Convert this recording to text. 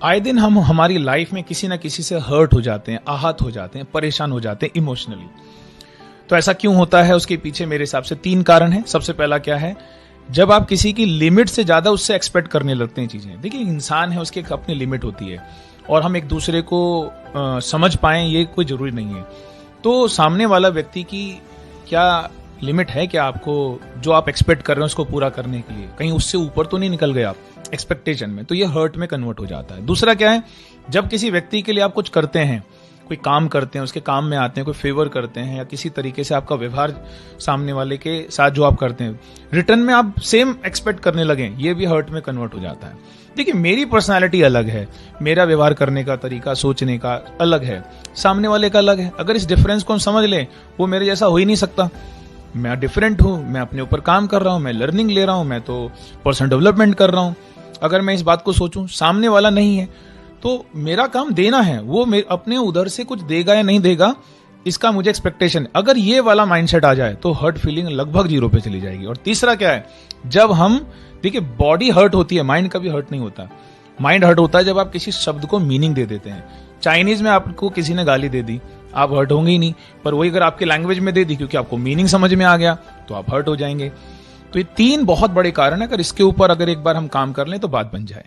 आए दिन हम हमारी लाइफ में किसी ना किसी से हर्ट हो जाते हैं, आहत हो जाते हैं, परेशान हो जाते हैं इमोशनली। तो ऐसा क्यों होता है? उसके पीछे मेरे हिसाब से 3 कारण हैं। सबसे पहला क्या है? जब आप किसी की लिमिट से ज्यादा उससे एक्सपेक्ट करने लगते हैं चीजें। देखिए, इंसान है, उसकी एक अपनी लिमिट होती है और हम एक दूसरे को समझ पाएं ये कोई जरूरी नहीं है। तो सामने वाला व्यक्ति की क्या लिमिट है, क्या आपको जो आप एक्सपेक्ट कर रहे हैं उसको पूरा करने के लिए कहीं उससे ऊपर तो नहीं निकल गए आप एक्सपेक्टेशन में, तो ये हर्ट में कन्वर्ट हो जाता है। दूसरा क्या है? जब किसी व्यक्ति के लिए आप कुछ करते हैं, कोई काम करते हैं, उसके काम में आते हैं, कोई फेवर करते हैं या किसी तरीके से आपका व्यवहार सामने वाले के साथ जो आप करते हैं, रिटर्न में आप सेम एक्सपेक्ट करने लगे, ये भी हर्ट में कन्वर्ट हो जाता है। देखिए, मेरी पर्सनालिटी अलग है, मेरा व्यवहार करने का तरीका, सोचने का अलग है, सामने वाले का अलग है। अगर इस डिफरेंस को हम समझ लें, वो मेरे जैसा हो ही नहीं सकता। मैं डिफरेंट हूं, मैं अपने ऊपर काम कर रहा हूं, मैं लर्निंग ले रहा हूं, मैं तो पर्सनल डेवलपमेंट कर रहा हूं। अगर मैं इस बात को सोचूं, सामने वाला नहीं है, तो मेरा काम देना है, वो अपने उधर से कुछ देगा या नहीं देगा, इसका मुझे एक्सपेक्टेशन। अगर ये वाला माइंडसेट आ जाए तो हर्ट फीलिंग लगभग 0 पे चली जाएगी। और तीसरा क्या है? जब हम, देखिए, बॉडी हर्ट होती है, माइंड कभी हर्ट नहीं होता। माइंड हर्ट होता है जब आप किसी शब्द को मीनिंग दे देते हैं। चाइनीज में आपको किसी ने गाली दे दी, आप हर्ट होंगे ही नहीं, पर वही अगर आपकी लैंग्वेज में दे दी क्योंकि आपको मीनिंग समझ में आ गया, तो आप हर्ट हो जाएंगे। तो ये 3 बहुत बड़े कारण है। अगर इसके ऊपर एक बार हम काम कर लें तो बात बन जाए।